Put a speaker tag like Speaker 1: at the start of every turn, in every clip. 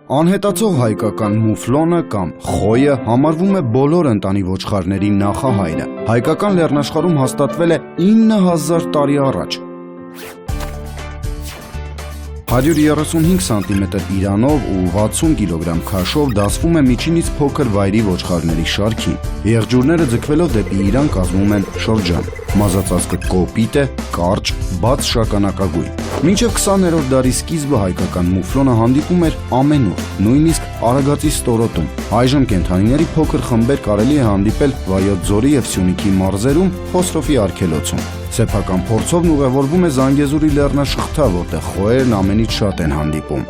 Speaker 1: Անհետացող հայկական մուֆլոնը կամ խոյը համարվում է բոլոր ընտանի ոչխարների նախահայրը։ Հայկական լեռնաշխարհում հաստատվել է 9000 տարի առաջ։ 135 սանտիմետր իրանով ու 60 կիլոգրամ քաշով դասվում է միջինից փոքր վայրի ոչխարների շարքին։ Եղջյուրները ձգվելով դեպի իրան կազմում են շրջան։ Մազածածկը կոպիտ է, կարճ, բաց շագանակագույն։ Մինչև 20-րդ դարի սկիզբը հայկական մուֆլոնը հանդիպում էր ամենուր, նույնիսկ Արագածի ստորոտում։ Այժմ կենդանիների փոքր խմբեր կարելի է հանդիպել Վայոց ձորի և Սյունիքի մարզերում, Խոսրոֆի արգելոցում։ Սեփական փորձովն ուղևորվում է Զանգեզուրի լեռնաշղթա, որտեղ խոյերն ամենից շատ են հանդիպում։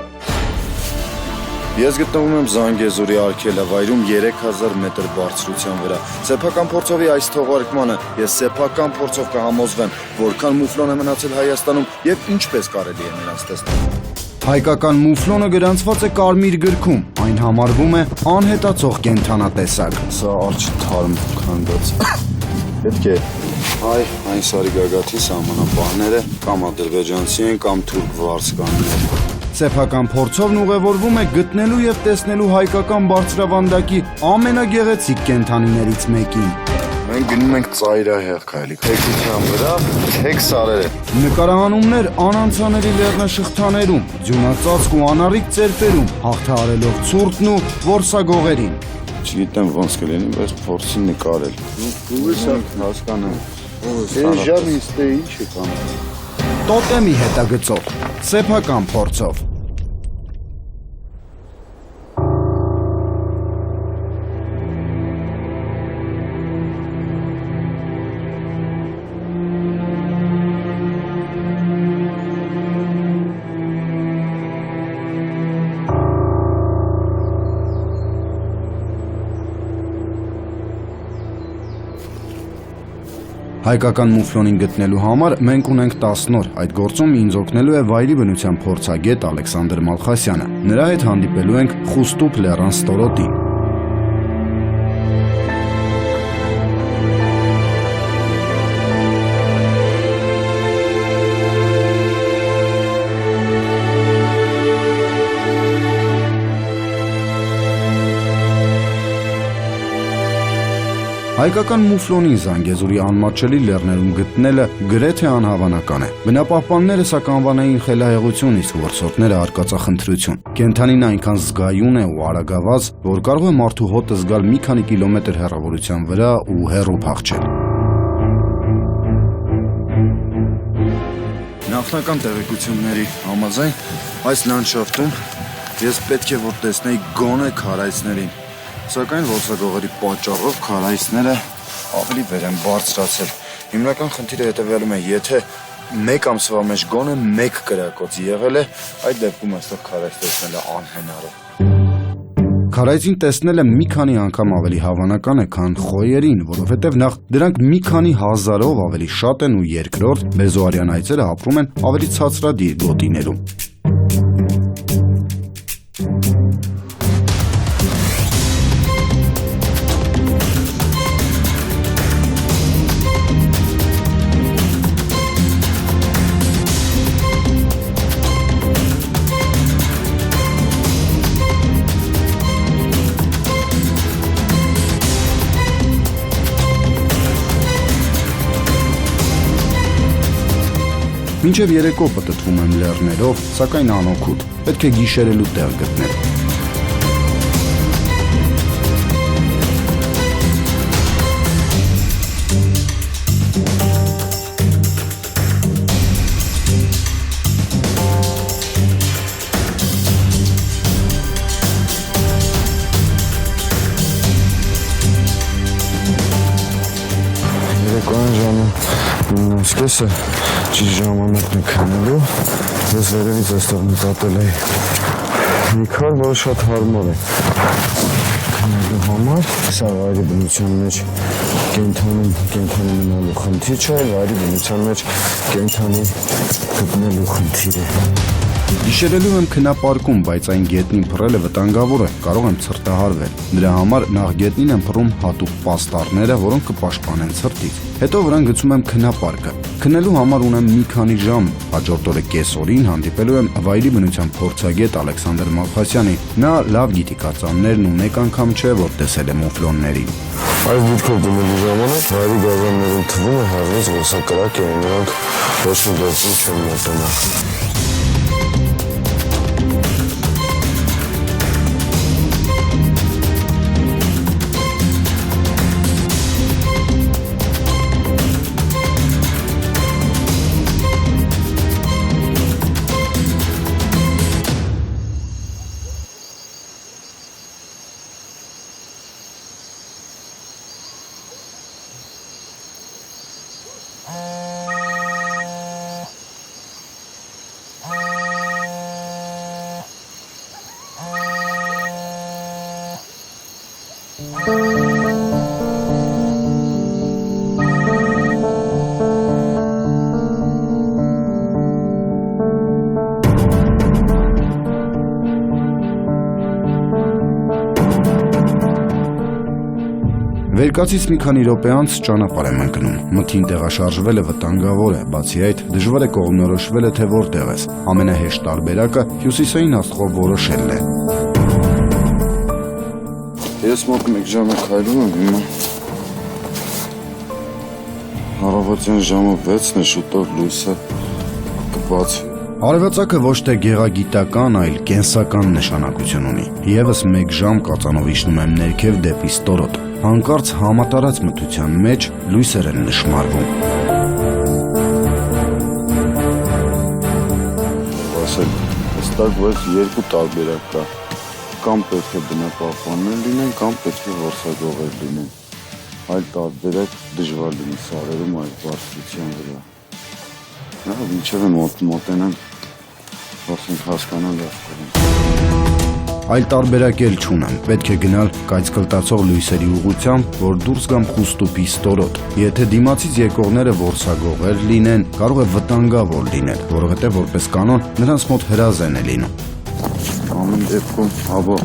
Speaker 1: Ես գտնվում եմ Զանգեզուրի արգելավայրում 3000 մետր բարձրության վրա։ Սեփական փորձովի այս թողարկմանը ես սեփական փորձով կհամոզվեմ, որքան մուֆլոն է մնացել Հայաստանում եւ ինչպես կարելի է նրանց տեսնել։ Հայկական մուֆլոնը գրանցված է կարմիր գրքում, այն համարվում է անհետացող կենդանատեսակ։ Սա արջ թարմ քանդած։ Պետք է այն սարի գագաթի սահմանապահները կամ ադրբեջանցի են կամ թուրք վարձկաններ։ Սեփական փորձովն ուղևորվում է գտնելու եւ տեսնելու հայկական բարձրավանդակի ամենագեղեցիկ կենդանիներից մեկին։ Մենք գնում ենք ծայրահեղ քայլի, թեքության վրա, թեք սարերը։ Նկարահանումներ անանցանելի լեռնաշղթաներում, ձյունածածկ ու անառիկ ծերպերում, հաղթահարելով ցուրտն ու որսագողերին։ Չգիտեմ ոնց կլինի, բայց փորձի նկարել։ Ուղղակի հասկանամ։ Էժան իստե ինչ է կանում։ Տոտեմի հետագծով, սեփական փորձով։ Հայկական մուֆլոնին գտնելու համար մենք ունենք 10 օր։ Այդ գործում ինձ օգնելու է վայրի բնության փորձագետ Ալեքսանդր Մալխասյանը։ Նրա հետ հանդիպելու ենք Խուստուփ լեռան ստորոտին։ Հայկական մուֆլոնին Զանգեզուրի անմատչելի լեռներում գտնելը գրեթե անհավանական է։ Բնապահպանները սա կանվանային խելահեղություն, իսկ որսորդները արկածախնդրություն։ Կենդանին այնքան զգայուն է ու արագավազ, որ կարող է մարդու հոտը զգալ մի քանի կիլոմետր հեռավորության վրա ու հեռու փախչել։ Նախնական տեղեկությունների համաձայն այս լանդշաֆտում ես պետք է որ տեսնեի գոնե քարայցներին։ Սակայն որսագողերի պատճառով քարայցները ավելի վեր են բարձրացել։ Հիմնական խնդիրը հետևյալում է, եթե մեկ ամսվա մեջ գոնե մեկ կրակոց եղել է, այդ դեպքում այստեղ քարայց տեսնելը անհնար է։ Քարայցին տեսնելը մի քանի անգամ ավելի հավանական է, քան խոյերին, որովհետև նախ դրանք մի քանի հազարով ավելի շատ են ու երկրորդ բեզոարյան այծերը ապրում են ավելի ցածրադիր գոտիներում։ Մինչև երեկո պտտվում եմ լեռներով, սակայն անօգուտ, պետք է գիշերելու տեղ գտնել։ Երեկոյան ժամը 9:30 ճիշտ ժամանակն է քնելու, ես վերևից այստեղ նկատել էի մի քար, որը շատ հարմար է քնելու համար։ Սա վայրի բնության մեջ կենդանի մնալու խնդիր չէ, վայրի բնության մեջ կենդանի գտնելու խնդիր է։
Speaker 2: Գիշերելու եմ քնապարկում, բայց այն գետնին փռելը վտանգավոր է, կարող եմ ցրտահարվել։ Դրա համար նախ գետնին եմ փռում հատուկ պաստառները, որոնք կպաշտպանեն ցրտից։ Հետո վրան գցում եմ քնապարկը։ Քնելու համար ունեմ մի քանի ժամ, հաջորդ օրը կեսօրին հանդիպելու եմ վայրի բնության փորձագետ Ալեքսանդր Մալխասյանին։ Նա լավ գիտի կածաններն ու մեկ անգամ չէ, որ տեսել է մուֆլոններին։
Speaker 3: Այս դեպքում դիմելու ժամանակ վայրի գազաններին թվում է հազվից ոսակրակ են, նրանք ոչ մի գործին չեն մոտենա։
Speaker 2: Վերկացից մի քանի րոպե անց ճանապարհ եմ ընկնում։ Մթին տեղաշարժվելը վտանգավոր է, բացի այդ դժվար է կողմնորոշվելը, թե որտեղ ես։ Ամենահեշտ տարբերակը հյուսիսային աստղով որոշելն է։
Speaker 1: Ես մոտ 1 ժամ է քայլում եմ հիմա։ Առավոտյան ժամը 6-ն է, շուտով լույսը կբացվի։
Speaker 2: Արևածագը ոչ թե գեղագիտական, այլ կենսական նշանակություն ունի։ Եվս 1 ժամ կածանով իջնում եմ ներքև դեպի ստորոտ։ Հանկարծ համատարած մթության մեջ լույսեր են նշմարվում։
Speaker 1: Ասել, հստակ բայց 2 տարբերակ կա։ Կամ պետք է բնապահպաններ լինեն, կամ պետք է որսագողեր լինեն։ Այլ տարբերակ դժվար լինի սարերում այդ բարձրության վրա։ Նա ինչև է մոտենանք, ասենք հասկանալ լավ կորին։
Speaker 2: Այլ տարբերակ էլ չունեմ, պետք է գնալ կայծկլտացող լույսերի ուղղությամբ, որ դուրս գամ Խուստուպի ստորոտ։ Եթե դիմացից եկողները որսագողեր լինեն, կարող է վտանգավոր լինել, որովհետև որպես կանոն նրանց մոտ հրազեն է լինում։
Speaker 1: Ամեն դեպքում, հաբո,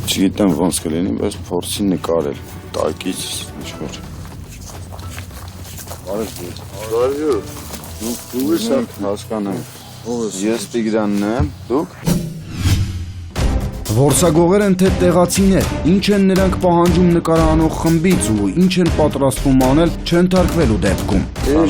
Speaker 1: չգիտեմ ոնց կլինի, բայց փորձի նկարել, տակից, ինչ-որ։ Բարև հասկանեմ, ես Տիգրանն եմ, դուք։
Speaker 2: Որսագողեր են թե տեղացիներ, ինչ են նրանք պահանջում նկարահանող խմբից ու ինչ են պատրաստվում անել չընթարկվելու դեպքում։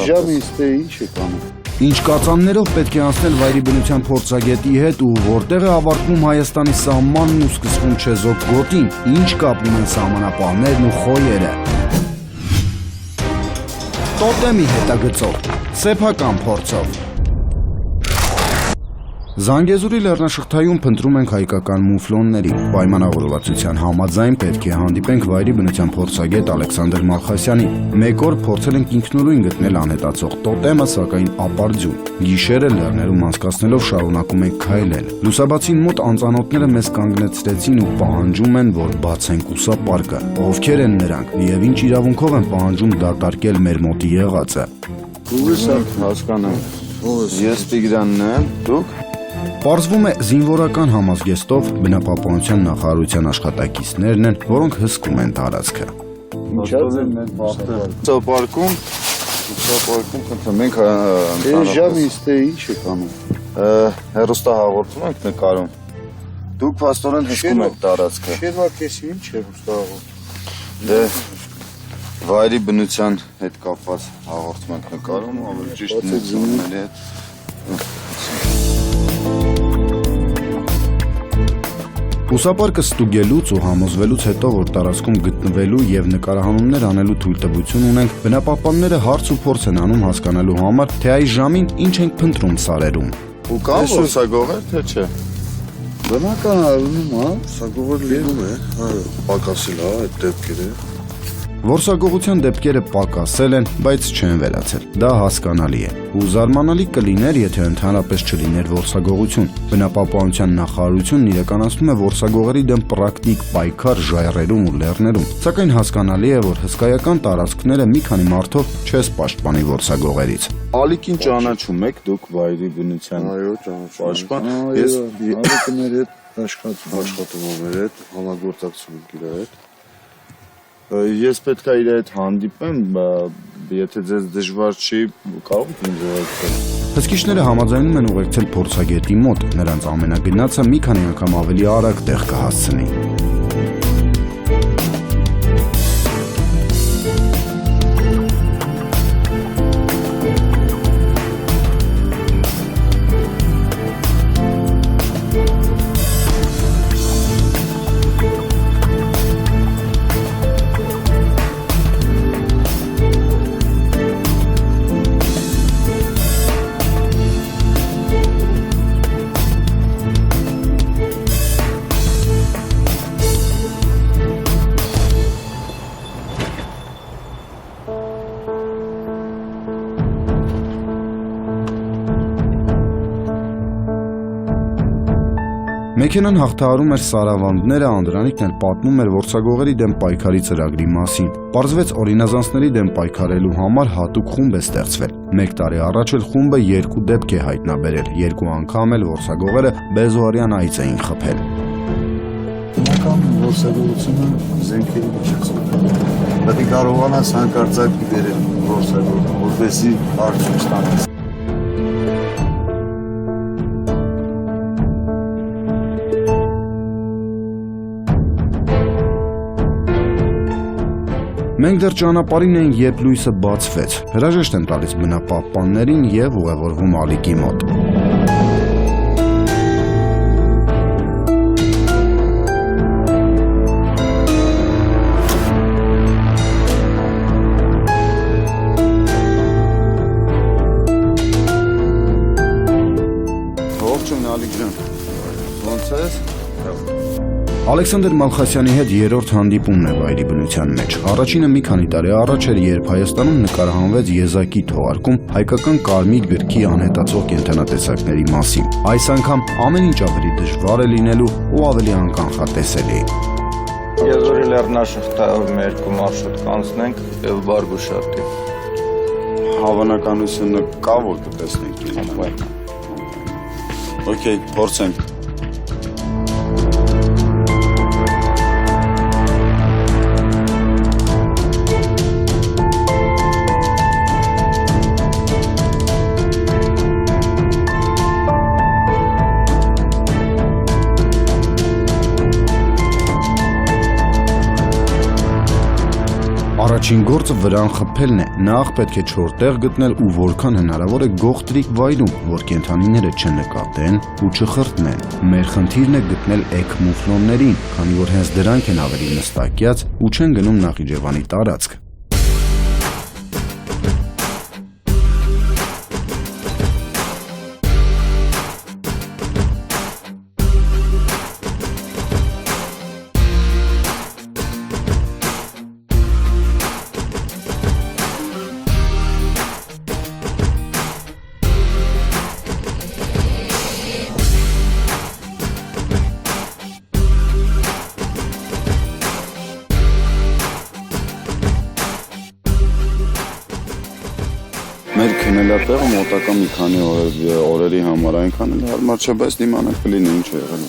Speaker 1: Ժամից թե ինչ է կանում։
Speaker 2: Ինչ կածաններով պետք է անցնել վայրի բնության փորձագետի հետ ու որտեղ է ավարտվում Հայաստանի սահմանն ու սկսվում Չեզոք գոտին, ինչ կապ ունեն սահմանապահներն ու խոյերը։ Տոտեմի հետագծով, սեփական փորձով։ Զանգեզուրի լեռնաշղթայում փնտրում ենք հայկական մուֆլոնների։ Պայմանավորվածության համաձայն պետք է հանդիպենք վայրի բնության փորձագետ Ալեքսանդր Մալխասյանին։ Մեկ օր փորձել ենք ինքնուրույն գտնել անհետացող տոտեմը, սակայն ապարդյուն։ Գիշերը լեռներում անցկացնելով շարունակում ենք քայլել։ Լուսաբացին մոտ անծանոթները մեզ կանգնեցրեցին ու պահանջում են, որ բացենք ուսապարկը։ Ովքեր են նրանք եւ ինչ իրավունքով են պահանջում դատարկել մեր մոտի եղածը։
Speaker 1: Հասկանեմ։ Ես Տիգրանն եմ, դուք։
Speaker 2: Պարզվում է զինվորական համազգեստով բնապահպանության նախարարության աշխատակիցներն են, որոնք հսկում են տարածքը։
Speaker 1: Ուսապարկում, խնդրեմ, մենք
Speaker 4: ժամից թե ինչ է կանում։
Speaker 1: հեռուստահաղորդում ենք նկարում։ Դուք փաստորեն հսկում եք տարածքը։
Speaker 4: Շերվա կեսի ինչ է հուստահաղորդում։
Speaker 1: Դե վայրի բնության հետ կապված հաղորդում ենք նկարում, ավելի ճիշտ նկարների հետ։
Speaker 2: Ուսապարկը ստուգելուց ու համոզվելուց հետո, որ տարածքում գտնվելու եւ նկարահանումներ անելու թույլտվություն ունենք, բնապահպանները հարց ու փորձ են անում հասկանալու համար, թե այս ժամին ինչ ենք փնտրում սարերում։
Speaker 1: Ու կա որսագողեր, թե չէ։
Speaker 4: Բնական արվում, հա, սագովը լինում է, այո, պակասել է այդ դեպքերը։
Speaker 2: Որսագողության դեպքերը պակասել են, բայց չեն վերացել։ Դա հասկանալի է։ Ու զարմանալի կլիներ, եթե ընդհանրապես չլիներ որսագողություն։ Բնապահպանության նախարարությունն իրականացնում է որսագողերի դեմ պրակտիկ պայքար ժայռերում ու լեռներում։ Սակայն հասկանալի է, որ հսկայական տարածքները մի քանի մարդով չես պաշտպանի որսագողերից։
Speaker 1: Ալիքին ճանաչում եք դուք վայրի բնության։
Speaker 4: Այո, ճանաչում։
Speaker 1: Պաշտպան։
Speaker 4: Ես
Speaker 1: Ես
Speaker 4: ալիքներ հետ աշխատում եմ մեր հետ, համագործակցում ենք իր հետ։
Speaker 1: Ես պետք է իր հետ հանդիպեմ, եթե ձեզ դժվար չի, կարող եք ինձ ուղեկցել։
Speaker 2: Հսկիչները համաձայնում են ուղեկցել փորձագետի մոտ, նրանց ամենագնացը մի քանի անգամ ավելի արագ տեղ կհասցնի։ Մեքենան հաղթահարում էր սարավանդները, Անդրանիկն էլ պատմում էր որսագողերի դեմ պայքարի ծրագրի մասին։ Պարզվեց օրինազանցների դեմ պայքարելու համար հատուկ խումբ է ստեղծվել։ Մեկ տարի առաջ էլ խումբը 2 դեպք է հայտնաբերել, 2 անգամ էլ որսագողերը Բեզոարյան այծ էին խփել։
Speaker 4: Հիմնական որսագողությունը զենքերի մեջ է խփել։ Պետք է կարողանաս հանկարծակ դերել որսագողը, որպեսզի արդյունք ստանաս։
Speaker 2: Մենք դեռ ճանապարհին ենք, երբ լույսը բացվեց։ Հրաժեշտ են տալիս բնապահպաններին եւ ուղևորվում ալիքի մոտ։
Speaker 1: Ողջույն Ալիկ ջան։ Ոնց ես։
Speaker 2: Ալեքսանդր Մալխասյանի հետ երրորդ հանդիպումն է վայրի բնության մեջ։ Առաջինը մի քանի տարի առաջ էր, երբ Հայաստանում նկարահանվեց եզակի թողարկում հայկական կարմիր գրքի անհետացող կենդանատեսակների մասին։ Այս անգամ ամեն ինչ ավելի դժվար է լինելու ու ավելի անկանխատեսելի։
Speaker 5: Եզորի լեռնաշղթայով մեր 2 մարշրուտ կանցնենք եւ Բարգուշատի։
Speaker 1: Հավանականությունը կա, որ կտեսնենք։ Okay, փորձենք։
Speaker 2: Առաջին գործը վրան խփելն է։ Նախ պետք է չոր տեղ գտնել ու որքան հնարավոր է գողտրիկ վայրում, որ կենդանիները չնկատեն ու չխրտնեն։ Մեր խնդիրն է գտնել էգ մուֆլոններին, քանի որ հենց դրանք են ավելի նստակյաց ու չեն գնում Նախիջևանի տարածք։
Speaker 1: Մեր քնելատեղը մոտակա մի քանի օրերի համար այնքան էլ հարմար չէ, բայց դիմանակ կլինի ինչ է եղել։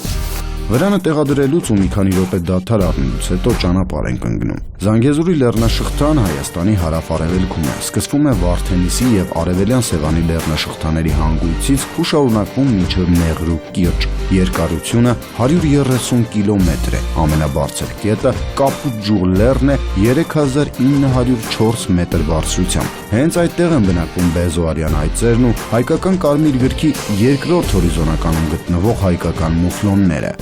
Speaker 2: Վրանը տեղադրելուց ու մի քանի րոպե դադար առնելուց հետո ճանապարհ ենք ընկնում։ Զանգեզուրի լեռնաշղթան Հայաստանի հարավ-արևելքում է, սկսվում է Վարդենիսի եւ Արևելյան Սևանի լեռնաշղթաների հանգույցից ու շարունակվում մինչև Մեղրու կիրճ։ Երկարությունը 130 կիլոմետր է, ամենաբարձր կետը Կապուտ ջուղ լեռն է 3904 մետր բարձրությամբ։ Հենց այդտեղ են բնակվում Բեզոարյան այծերն ու հայկական կարմիր գրքի երկրորդ հորիզոնականում գտնվող հայկական մուֆլոնները։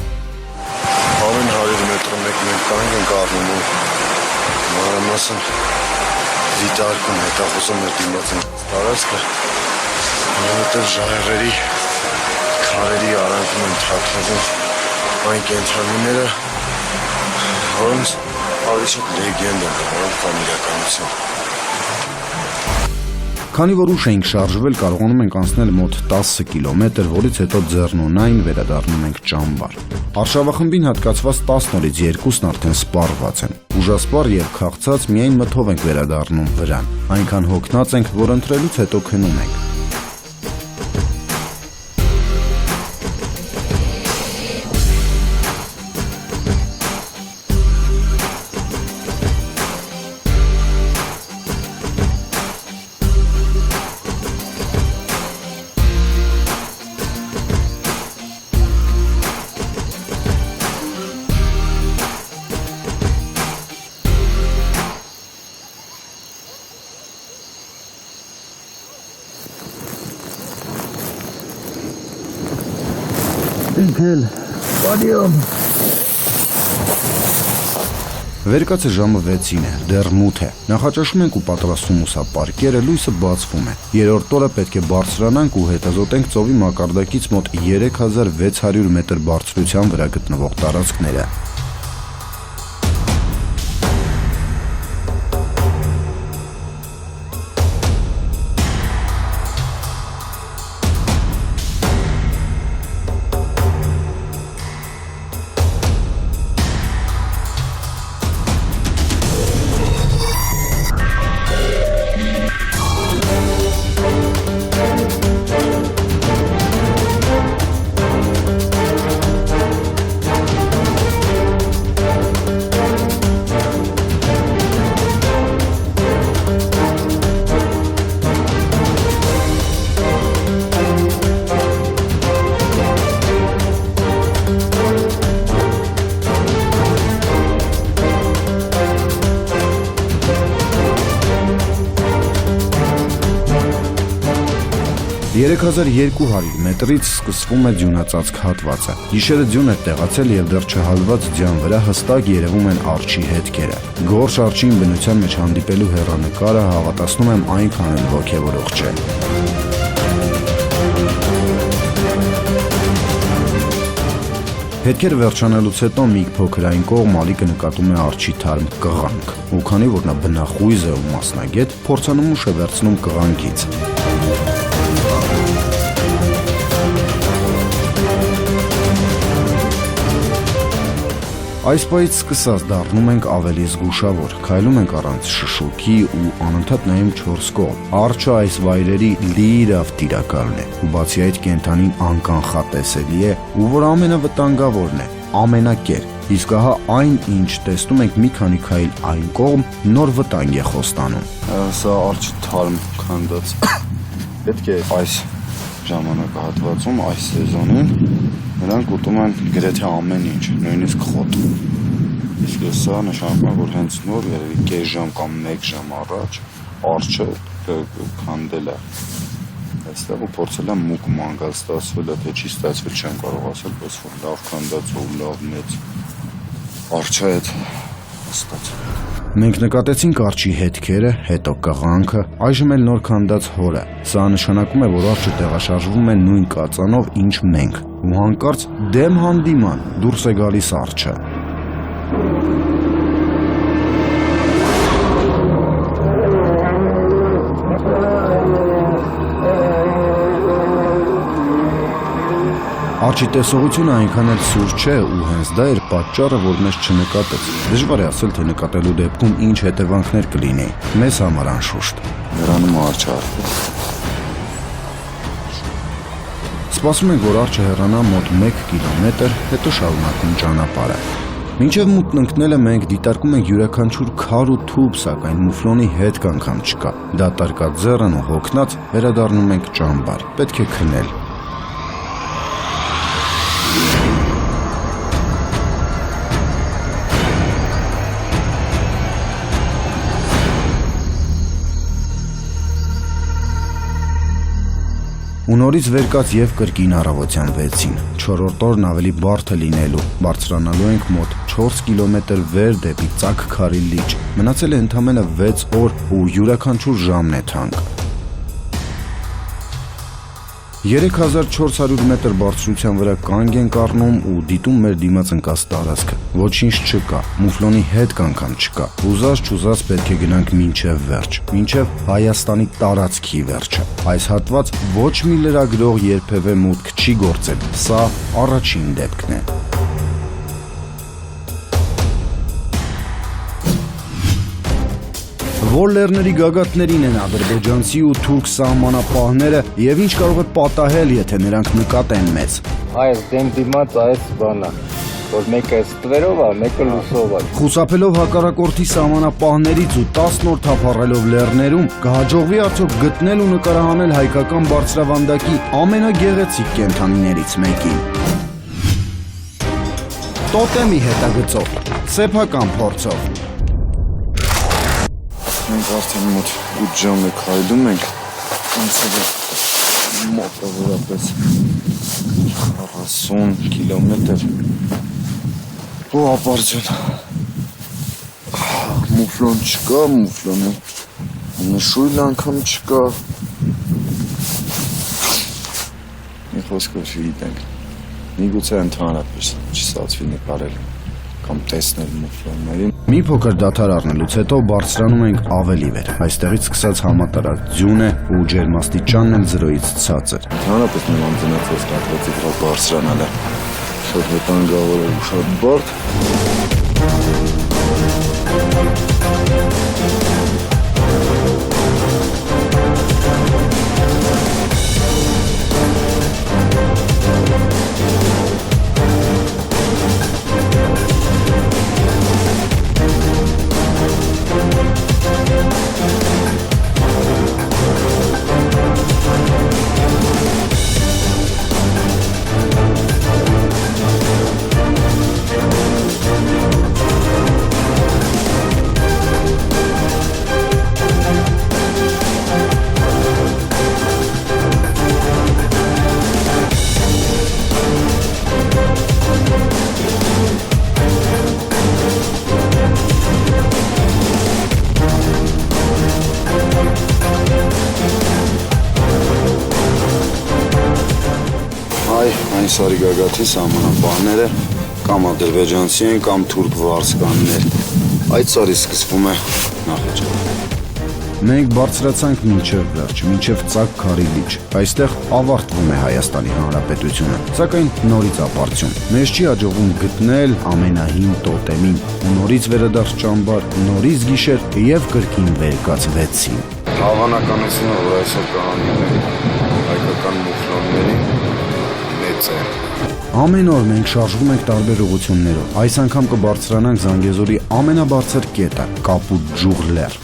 Speaker 3: Ամեն 100 մետրում մենք կանգ ենք առնում ու մանրամասն դիտարկում հետախուզում է դիմացին տարածքը, որովհետև ժայռերի քարերի արանքում են թաքնվում այն կենդանիները, որոնց Ավելի շատ լեգենդ է, կամ իրականություն։
Speaker 2: Քանի որ ուշ էինք շարժվել, կարողանում ենք անցնել մոտ 10 կիլոմետր, որից հետո ձեռնունայն վերադառնում ենք Ճամբար։ Արշավախմբին հատկացված 10 օրից 2-ն արդեն սպառված են։ Ուժասպառ եւ քաղցած միայն մթով ենք վերադառնում վրան։ Այնքան հոգնած ենք, որ ընտրելուց հետո քնում ենք։
Speaker 4: Ինքել, բարիոմ։
Speaker 2: Վերկացը ժամը 6-ին է, դեռ մութ է։ Նախաճաշում ենք ու պատրաստում ուսապարկերը, լույսը բացվում է։ Երրորդ օրը պետք է բարձրանանք ու հետազոտենք ծովի մակարդակից մոտ 3600 մետր բարձրության վրա գտնվող տարածքները։ «3200 մետրից սկսվում է ձյունածածկ հատվածը։ Գիշերը ձյուն է տեղացել եւ դեռ չհալված ձյան վրա հստակ երևում են արջի հետքերը։ Գորշ արջին բնության մեջ հանդիպելու հեռանկարը հավատացնում եմ այնքան էլ ոգևորող չէ։ Հետքերը վերջանալուց հետո մի փոքրային կողմ Ալիկը նկատում է արջի թարմ կղանք, ու քանի որ նա բնախույզ է ու մասնագետ, փորձանում ուշ է վերցնում կղանքից։ Այս պահից սկսած դառնում ենք ավելի զգուշավոր, քայլում ենք առանց շշուկի ու անընդհատ նայում 4 կողմ։ Արջը այս վայրերի լիիրավ տիրակալն է, ու բացի այդ կենդանին անկանխատեսելի է, ու որ ամենավտանգավորն է, ամենակեր։ Իսկ ահա այն, ինչ տեսնում ենք մի քանի քայլ այն կողմ, նոր վտանգ է խոստանում։
Speaker 1: Սա արջի թարմ քանդած։ Պետք է այս ժամանակահատվածում, այս սեզոնին նրանք ուտում են գրեթե ամեն ինչ, նույնիսկ խոտ։ Իսկ սա նշանակում է, որ հենց նոր երևի կես ժամ կամ 1 ժամ առաջ արջը քանդել է այստեղ ու փորձել է մուկ մանգալ, ստացվել է, թե չի ստացվել, չեմ կարող ասել, բայց որ լավ քանդած ու լավ մեծ արջը այդ ստացվել։
Speaker 2: Մենք նկատեցինք արջի հետքերը, հետո կղանքը, այժմ էլ նոր քանդած հորը։ Սա նշանակում է, որ արջը տեղաշարժվում է նույն կածանով, ինչ մենք, ու հանկարծ դեմ հանդիման դուրս է գալիս արջը։ Արջի տեսողությունը այնքան էլ սուր չէ ու հենց դա էր պատճառը, որ մեզ չնկատեց։ Դժվար է ասել, թե նկատելու դեպքում ինչ հետևանքներ կլինի։ Մեզ համար անշուշտ։
Speaker 1: Նրանում արջը արդեն։
Speaker 2: Սպասում ենք, որ արջը հեռանա մոտ 1 կիլոմետր, հետո շարունակում ճանապարհը։ Մինչև մութն ընկնելը մենք դիտարկում ենք յուրաքանչյուր քար ու թուփ, սակայն մուֆլոնի հետ անգամ չկա։ Դատարկած ձեռն ու հոգնած վերադառնում ենք Ճամբար։ Պետք է քնել։ Ու նորից վերկաց եւ կրկին առավոտյան 6-ին, 4-րդ օրն ավելի բարդ է լինելու, բարձրանալու ենք մոտ 4 կիլոմետր վեր դեպի Ծակ քարի լիճ, մնացել է ընդամենը 6 օր ու յուրաքանչյուր ժամն է թանկ։ 3400 մետր բարձրության վրա կանգ ենք առնում ու դիտում մեր դիմաց ընկած տարածքը։ Ոչինչ չկա, մուֆլոնի հետ անգամ չկա։ Ուզած պետք է գնանք մինչև վերջ, մինչև Հայաստանի տարածքի վերջը։ Այս հատված ոչ մի լրագրող երբևէ մուտք չի գործել։ Սա առաջին դեպքն է։ Որ լեռների գագաթներին են ադրբեջանցի ու թուրք սահմանապահները եւ ինչ կարող է պատահել, եթե նրանք նկատեն մեզ։
Speaker 5: Այս դեմ դիմաց այս բանը, որ մեկը ստվերով է, մեկը լուսով է։
Speaker 2: Խուսափելով հակառակորդի սահմանապահներից ու 10 օր թափառելով լեռներում, կհաջողվի արդյոք գտնել ու նկարահանել հայկական բարձրավանդակի ամենագեղեցիկ կենդանիներից մեկին։ Տոտեմի հետագծով, սեփական փորձով։
Speaker 1: Մենք արդեն մոտ 8 ժամ է քայլում ենք, անցել է մոտավորապես 40 կիլոմետր ու ապարդյուն, մուֆլոն չկա, մուֆլոնը նշույլ անգամ չկա, մի խոսքով չգիտենք, միգուցե ընդհանրապես չստացվի նկարել կամ տեսնել մուֆլոններին։
Speaker 2: Մի փոքր դադար առնելուց հետո բարձրանում ենք ավելի վեր։ Այստեղից սկսած համատարած ձյուն է ու ջերմաստիճանն էլ 0-ից ցածր։
Speaker 1: Հանրապես մեր անձնացած կատվացի վրա բարձրանալը շատ վտանգավոր է ու շատ բարդ։ Այն սարի գագաթի սահմանապահները կամ ադրբեջանցի են, կամ թուրք վարձկաններ։ Այդ սարի սկսվում է Նախիջևան։
Speaker 2: Մենք բարձրացանք մինչև վերջ, մինչև Ծակ Քարիլիչ։ Այստեղ ավարտվում է Հայաստանի Հանրապետությունը, սակայն նորից ապարդյուն։ Մեզ չի հաջողվում գտնել ամենահին տոտեմին, ու նորից վերադարձ ճամբար, նորից գիշեր եւ կրկին վերկացվեցին։
Speaker 1: Հավանականությունը, որ այսօր կհանդիպենք հայկական մուֆլոններին, մեծ է։
Speaker 2: Ամեն օր մենք շարժվում ենք տարբեր ուղղություններով։ Այս անգամ կբարձրանանք Զանգեզուրի ամենաբարձր կետը՝ Կապուտ Ջուղ լեռ։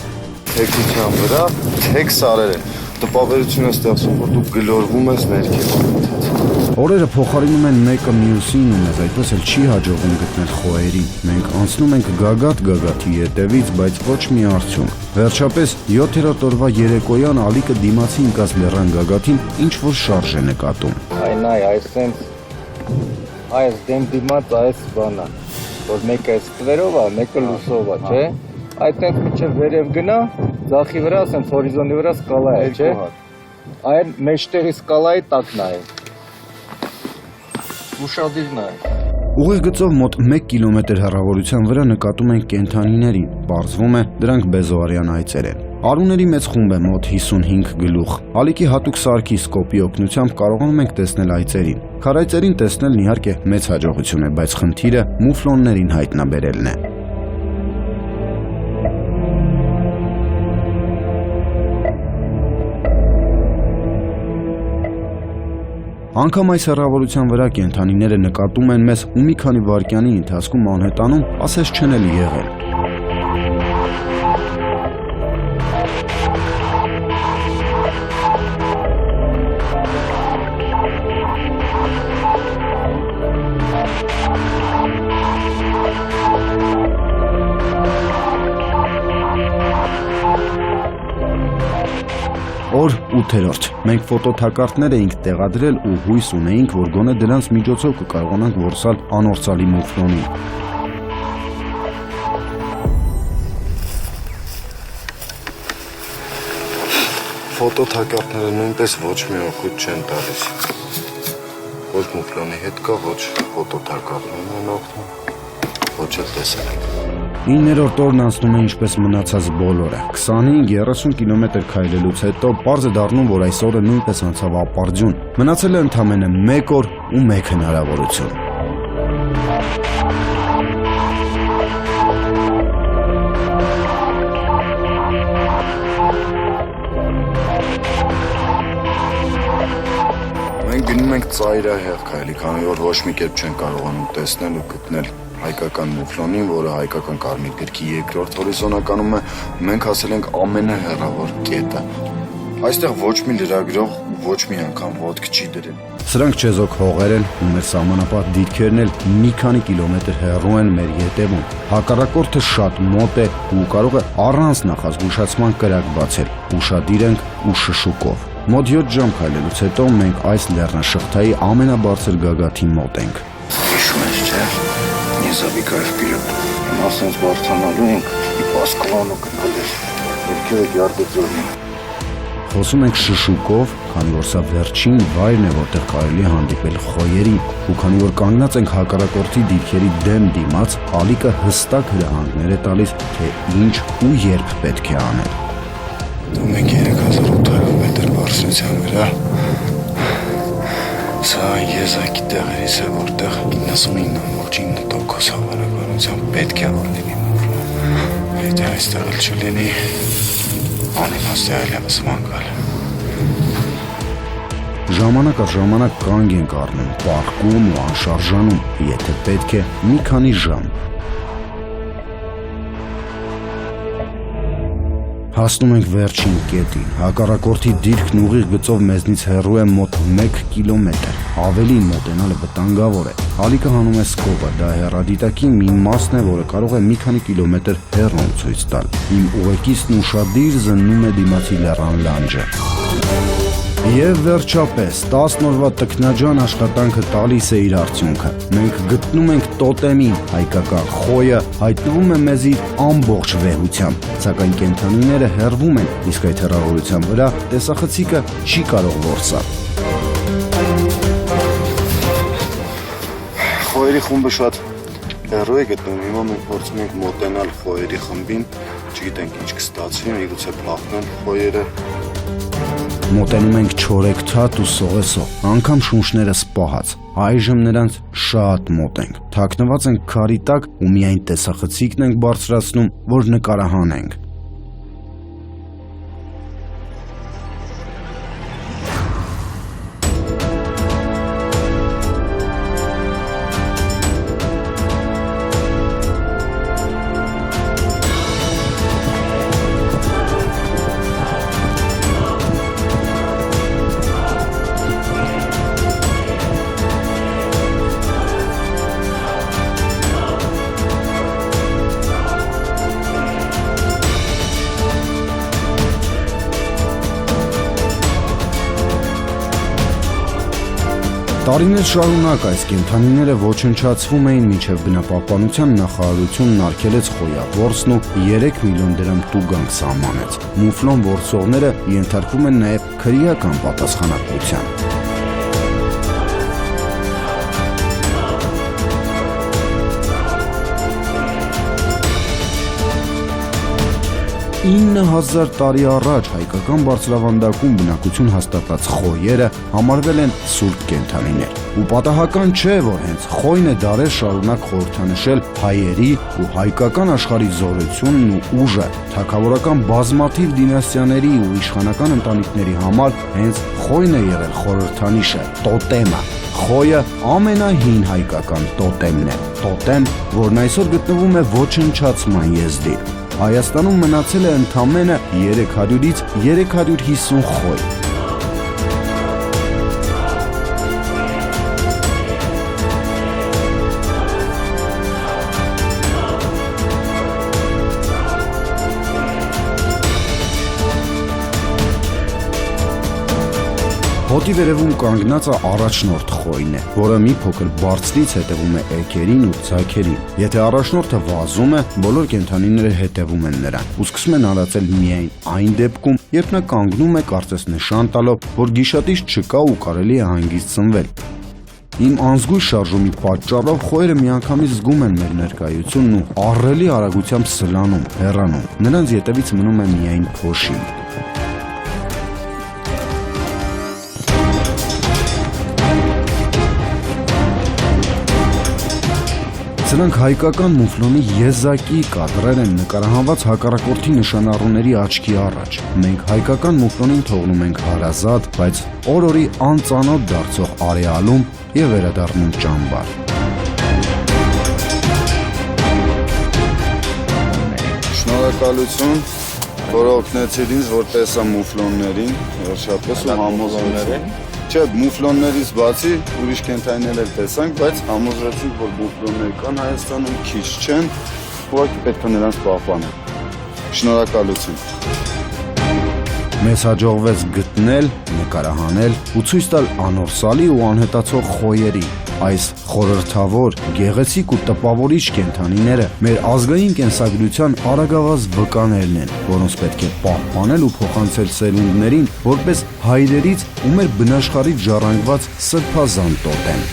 Speaker 1: Թեքության վրա թեք սարեր են։ Տպավորությունը ստեղծում, որ դու գլորվում ես ներքև։
Speaker 2: Օրերը փոխարինում են մեկը մյուսին ու մեզ այդպես էլ չի հաջողվում գտնել խոհերին։ Մենք անցնում ենք գագաթ-գագաթի ետևից, բայց ոչ մի արդյունք։ Վերջապես 7-րդ օրվա երեկոյան Ալիկը դիմացի ընկած լեռան գագաթին ինչ-որ շարժ է նկատում։
Speaker 5: Այն այս դեմ դիմաց այս բանը, որ մեկը ստվերով է, մեկը լուսով է, չէ։ Այդտեղ մինչև վերև գնա, ձախի վրա, ասենց հորիզոնի վրա սկալա է, չէ։ Այն մեջտեղի սկալայի տակն է։ Ուշադիրն է։
Speaker 2: Ուղիղ գծով մոտ 1 կիլոմետր հեռավորության վրա նկատում ենք կենդանիներին։ Պարզվում է, դրանք բեզոարյան այծեր են։ Արուների մեծ խումբ է, մոտ 55 գլուխ։ Ալիկի հատուկ սարքի սկոպի օգնությամբ կարողանում ենք տեսնել այծերին։ Քարայծերին տեսնելն իհարկե մեծ հաջողություն է, բայց խնդիրը մուֆլոններին հայտնաբերելն է։ Անկամ այս հեռավորության վրա կենդանիները նկատում են մեզ ու մի քանի վայրկյանի ընթացքում անհետանում, ասես չեն էլ եղել։ Օր 8-րդ։ Մենք ֆոտոթակարդներ էինք տեղադրել ու հույս ունեինք, որ գոնե դրանց միջոցով կկարողանանք որսալ անորցալի մուֆլոնին։
Speaker 3: Ֆոտոթակարդները նույնպես ոչ մի օգուտ չեն տալիս։ Ոչ մուֆլոնի հետ կա, ոչ ֆոտոթակարդներն են օգնում, ոչ էլ տեսանք։
Speaker 2: 9-րդ օրն անցնում է ինչպես մնացած բոլորը։ 25-30 կիլոմետր քայլելուց հետո պարզ է դառնում, որ այս օրը նույնպես անցավ ապարդյուն։ Մնացել է ընդամենը 1 օր ու 1 հնարավորություն։
Speaker 1: Մենք գնում ենք ծայրահեղ քայլի, քանի որ ոչ մի կերպ չեն կարողանում տեսնել ու գտնել հայկական մուֆլոնին, որը հայկական կարմիր գրքի 2-րդ հորիզոնականում է, մենք հասել ենք ամենահեռավոր կետը։ Այստեղ ոչ մի լրագրող ոչ մի անգամ ոտք չի դրել։
Speaker 2: Սրանք չեզոք հողեր են ու մեր սահմանապատ դիրքերն էլ մի քանի կիլոմետր հեռու են մեր ետևում։ Հակառակորդը շատ մոտ է ու կարող է առանց նախազգուշացման կրակ բացել։ Ուշադիր ենք ու շշուկով։ Մոտ 7 ժամ քայլելուց հետո մենք այս լեռնաշղթայի ամենաբարձր գագաթի մոտ ենք։
Speaker 1: Հիշում ես, չէ՞, Նիզավիկայով պիրոտ։ Հիմա ասենց բարձրանալու ենք, ի պասկլանու կնկլեր, երկերը գյարդեձորն է։
Speaker 2: Խոսում ենք շշուկով, քանի որ սա վերջին վայրն է, որտեղ կարելի է հանդիպել խոյերին, ու քանի որ կանգնած ենք հակառակորդի դիրքերի դեմ դիմաց, ալիքը հստակ հրահանգներ է տալիս, թե ինչ ու երբ պետք է անել։
Speaker 3: Դու մենք 3800 մետր բարձրության վրա։ Սա եզակի տեղերից է, որտեղ 99.9% հավանականությամբ պետք է առնի մուֆլոն։ Եթե այստեղ էլ չլինի, անիմաստ է այլևս մանգալ։
Speaker 2: Ժամանակ առ ժամանակ կանգ ենք առնում, պառկում ու անշարժանում, եթե պետք է մի քանի ժամ։ Հասնում ենք վերջին կետին, հակառակորդի դիրքն ուղիղ գծով մեզնից հեռու է մոտ 1 կիլոմետր, ավելի մոտենալը վտանգավոր է։ Ալիքը հանում է սկովը, դա հեռադիտակի մի մասն է, որը կարող է մի քանի կիլոմետր հեռուն ցույց տալ։ Իմ ուղեկիցն ուշադիր զննում է դիմացի լեռան լանջը։ Եվ վերջապես 10 օրվա տքնաջան աշխատանքը տալիս է իր արդյունքը։ Մենք գտնում ենք տոտեմին, հայկական խոյը հայտնվում է մեզ իր ամբողջ վեհությամբ, սակայն կենդանիները հեռվում են, իսկ այդ հեռավորության վրա տեսախցիկը չի կարող որսալ։
Speaker 3: Խոյերի խումբը շատ հեռու է գտնվում, հիմա մենք փորձում ենք մոտենալ խոյերի խմբին, չգիտենք ինչ կստացվի, միգուցե փախնեն խոյերը։
Speaker 2: Մոտենում ենք չորեքթաթ ու սողեսով, անգամ շունչները սպահած, այժմ նրանց շատ մոտ ենք, թաքնված ենք քարի տակ ու միայն տեսախցիկն ենք բարձրացնում, որ նկարահանենք։ Տարիներ շարունակ այս կենդանիները ոչնչացվում էին, մինչև բնապահպանության նախարարությունն արգելեց խոյավորսն ու 3 միլիոն դրամ տուգանք սահմանեց։ Մուֆլոն որսողները ենթարկվում են նաև քրեական պատասխանատվության։ Ինը 1000 տարի առաջ հայկական բարձրավանդակում բնակություն հաստատած խոյերը համարվել են սուրբ կենդանիներ։ Ու պատահական չէ, որ հենց խոյն է դարեր շարունակ խորհրդանշել հայերի ու հայկական աշխարհի զորությունն ու ուժը։ Թագավորական բազմաթիվ դինաստիաների ու իշխանական ընտանիքների համար հենց խոյն է եղել խորհրդանիշը, տոտեմը։ Խոյը ամենահին հայկական տոտեմն է, տոտեմ, որն այսօր գտնվում է ոչնչացման եզրին։ Հայաստանում մնացել է ընդամենը 300-ից 350 խոյ։ Հոտի վերևում կանգնածը առաջնորդ խոյն է, որը մի փոքր բարձրից հետևում է էգերին ու ձագերին։ Եթե առաջնորդը վազում է, բոլոր կենդանիները հետևում են նրան ու սկսում են արածել միայն այն դեպքում, երբ նա կանգնում է կարծես նշան տալով, որ գիշատիչ չկա ու կարելի է հանգիստ սնվել։ Իմ անզգույշ շարժումի պատճառով խոյերը միանգամից զգում են մեր ներկայությունն ու ահռելի արագությամբ սլանում, հեռանում։ Նրանց ետևից մնում է միայն փոշին։ Սրանք հայկական մուֆլոնի եզակի կադրեր են նկարահանված հակառակորդի նշանառուների աչքի առաջ։ Մենք հայկական մուֆլոնին թողնում ենք հարազատ, բայց օր-օրի անծանոթ դարձող արեալում եւ վերադառնում ճամբար։
Speaker 1: Շնորհակալություն, որ օգնեցիր ինձ, որ տեսա մուֆլոններին, վերջապես ու համոզվեցին։ Չէ, մուֆլոններից բացի ուրիշ կենդանիներ էլ տեսանք, բայց համոզվեցինք, որ մուֆլոններ կան Հայաստանում, քիչ չեն, ուղղակի պետք է նրանց պահպանել։ Շնորհակալություն։
Speaker 2: Մեզ հաջողվեց գտնել, նկարահանել ու ցույց տալ անորսալի ու անհետացող խոյերի։ Այս խորհրդավոր, գեղեցիկ ու տպավորիչ կենդանիները մեր ազգային կենսագրության արագավազ վկաներն են, որոնց պետք է պահպանել ու փոխանցել սերունդներին որպես հայրերից ու մեր բնաշխարհից ժառանգված սրբազան տոտեմ։